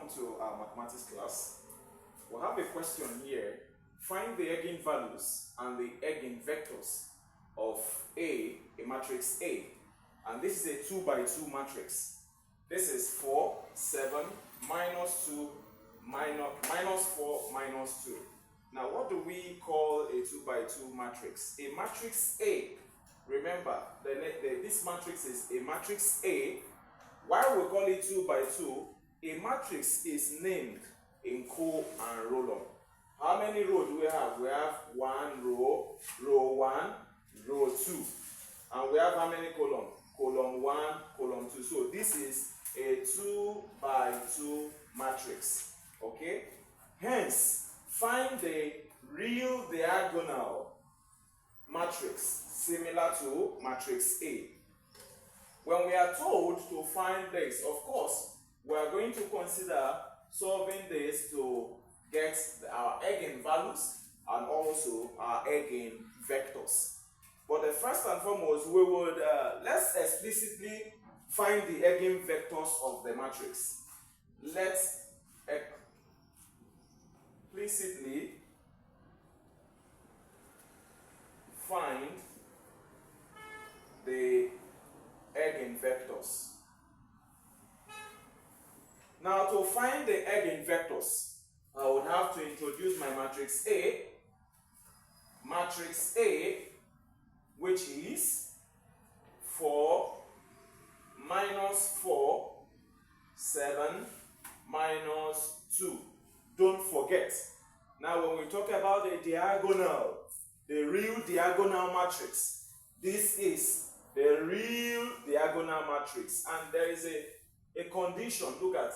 welcome to our mathematics class. We have a question here. Find the eigenvalues and the eigenvectors of a matrix A. And this is a 2 by 2 matrix. This is 4, 7, minus 2, minus 4, minus 2. Now, what do we call a 2 by 2 matrix? A matrix A. Remember, this matrix is a matrix A. Why we call it 2 by 2? A matrix is named in co and roll-on. How many rows do we have? We have 1 row, row 1, row 2. And we have how many columns? Column 1, column 2. So this is a 2 by 2 matrix. Okay? Hence, find the real diagonal matrix similar to matrix A. When we are told to find this, of course, we are going to consider solving this to get our eigenvalues and also our eigenvectors. But the first and foremost, we would let's explicitly find the eigenvectors of the matrix. Let's explicitly find the eigenvectors. Now, to find the eigenvectors, I would have to introduce my matrix A. Matrix A, which is 4, minus 4, 7, minus 2. Don't forget. Now, when we talk about the diagonal, the real diagonal matrix, this is the real diagonal matrix. And there is a condition. Look at,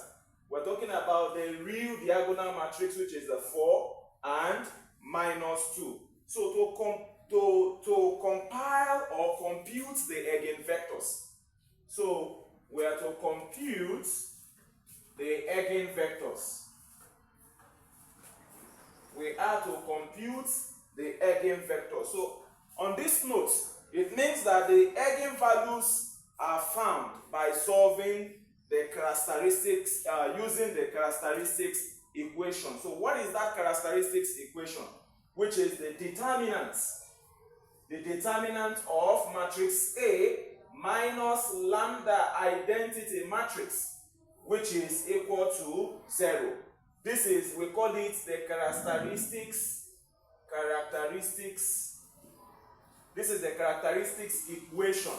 we're talking about the real diagonal matrix, which is the 4 and minus 2. So to compile or compute the eigenvectors, so we are to compute the eigenvectors. We are to compute the eigenvectors. So on this note, it means that the eigenvalues are found by solving the characteristics, using the characteristics equation. So what is that characteristics equation? Which is the determinant of matrix A minus lambda identity matrix, which is equal to 0. This is, we call it the characteristics. This is the characteristics equation.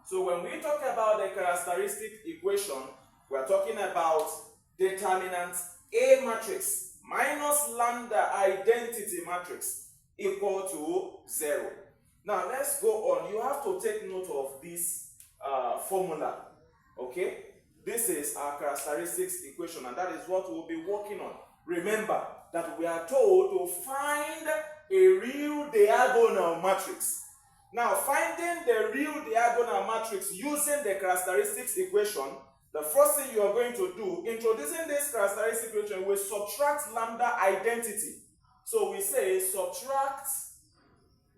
So when we talk about the characteristic equation, we are talking about determinant A matrix minus lambda identity matrix equal to 0. Now let's go on. You have to take note of this formula. Okay? This is our characteristics equation, and that is what we'll be working on. Remember that we are told to find a real diagonal matrix. Now, finding the real diagonal matrix using the characteristics equation, the first thing you are going to do, introducing this characteristics equation, we subtract lambda identity. So we say subtract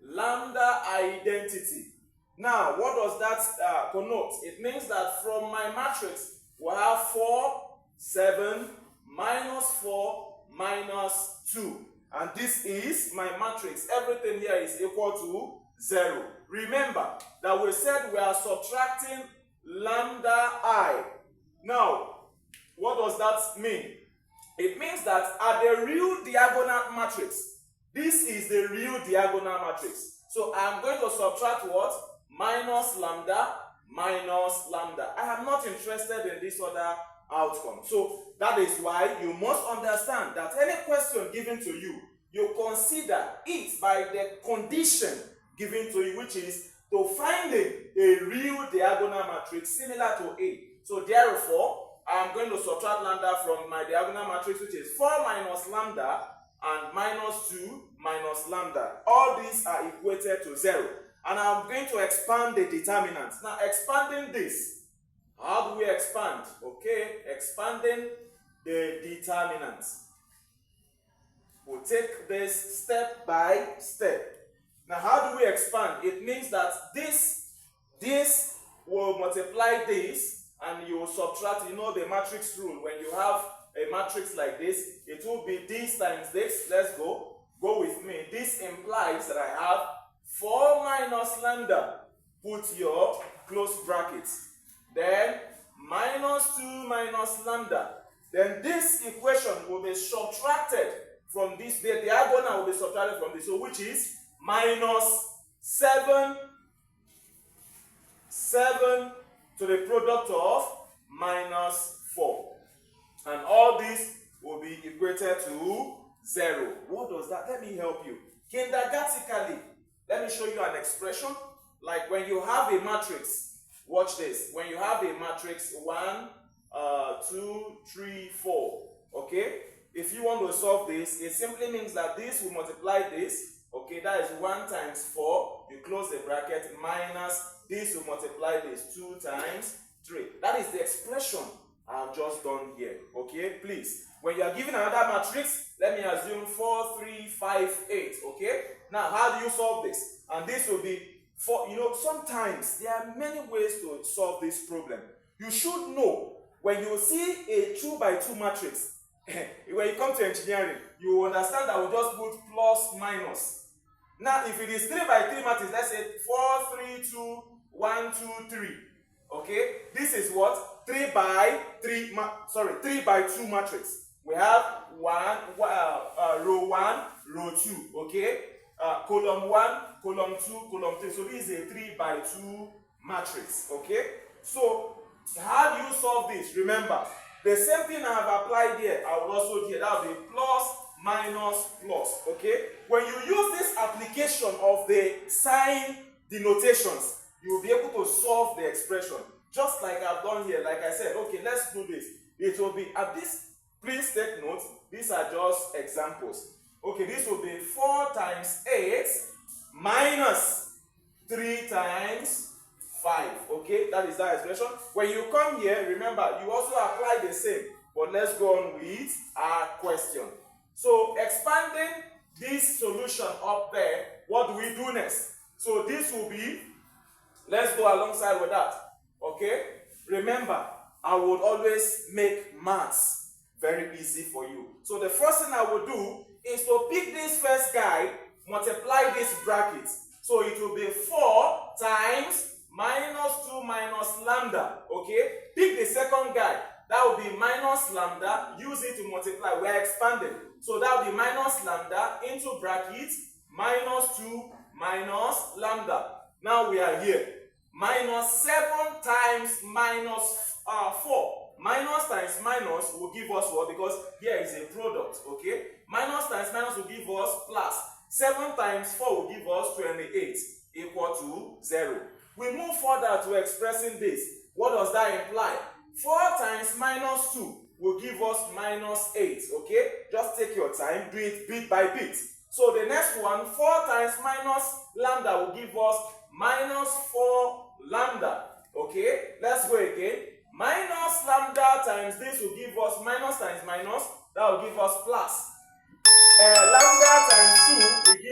lambda identity. Now, what does that connote? It means that from my matrix, we have 4, 7, minus 4, minus 2. And this is my matrix. Everything here is equal to 0. Remember that we said we are subtracting lambda I. Now, what does that mean? It means that at the real diagonal matrix, this is the real diagonal matrix. So I am going to subtract what? Minus lambda, minus lambda. I am not interested in this other outcome. So that is why you must understand that any question given to you, you consider it by the condition given to you, which is to finding a real diagonal matrix similar to A. So therefore, I am going to subtract lambda from my diagonal matrix, which is 4 minus lambda and minus 2 minus lambda. All these are equated to 0. And I'm going to expand the determinants. Now, expanding this, how do we expand? Okay, expanding the determinants. We'll take this step by step. Now, how do we expand? It means that this will multiply this, and you will subtract, the matrix rule. When you have a matrix like this, it will be this times this. Let's go. Go with me. This implies that I have 4 minus lambda. Put your close brackets. Then minus 2 minus lambda. Then this equation will be subtracted from this. The diagonal will be subtracted from this. So which is minus 7 to the product of minus 4. And all this will be equated to 0. What does that? Let me help you. Kindergartically, let me show you an expression. Like when you have a matrix, watch this. When you have a matrix 1, 2, 3, 4, okay? If you want to solve this, it simply means that this will multiply this, okay? That is 1 times 4, you close the bracket, minus this will multiply this 2 times 3. That is the expression I have just done here, okay? Please, when you are given another matrix, let me assume 4, 3, 5, 8, okay? Now, how do you solve this? And this will be 4, sometimes there are many ways to solve this problem. You should know, when you see a 2 by 2 matrix, when you come to engineering, you understand that we just put plus, minus. Now, if it is 3 by 3 matrix, let's say 4, 3, 2, 1, 2, 3. Okay, this is what 3 by 2 matrix. We have row 1, row 2. Okay, column 1, column 2, column 3. So this is a 3 by 2 matrix. Okay, so how do you solve this? Remember, the same thing I have applied here, I will also do here. That will be plus, minus, plus. Okay, when you use this application of the sign denotations, you will be able to solve the expression. Just like I've done here, like I said, okay, let's do this. It will be, at this, please take note, these are just examples. Okay, this will be 4 times 8 minus 3 times 5. Okay, that is that expression. When you come here, remember, you also apply the same. But let's go on with our question. So, expanding this solution up there, what do we do next? So, this will be, let's go alongside with that. Okay? Remember, I would always make maths very easy for you. So the first thing I will do is to pick this first guy, multiply this bracket. So it will be 4 times minus 2 minus lambda. Okay? Pick the second guy. That will be minus lambda. Use it to multiply. We are expanding. So that will be minus lambda into bracket minus 2 minus lambda. Now we are here. Minus 7 times minus 4. Minus times minus will give us what? Because here is a product, okay? Minus times minus will give us plus. 7 times 4 will give us 28, equal to 0. We move further to expressing this. What does that imply? 4 times minus 2 will give us minus 8, okay? Just take your time, do it bit by bit. So the next one, 4 times minus lambda will give us minus 4 lambda. Okay, let's go again. Minus lambda times this will give us minus times minus. That will give us plus. Lambda times 2 will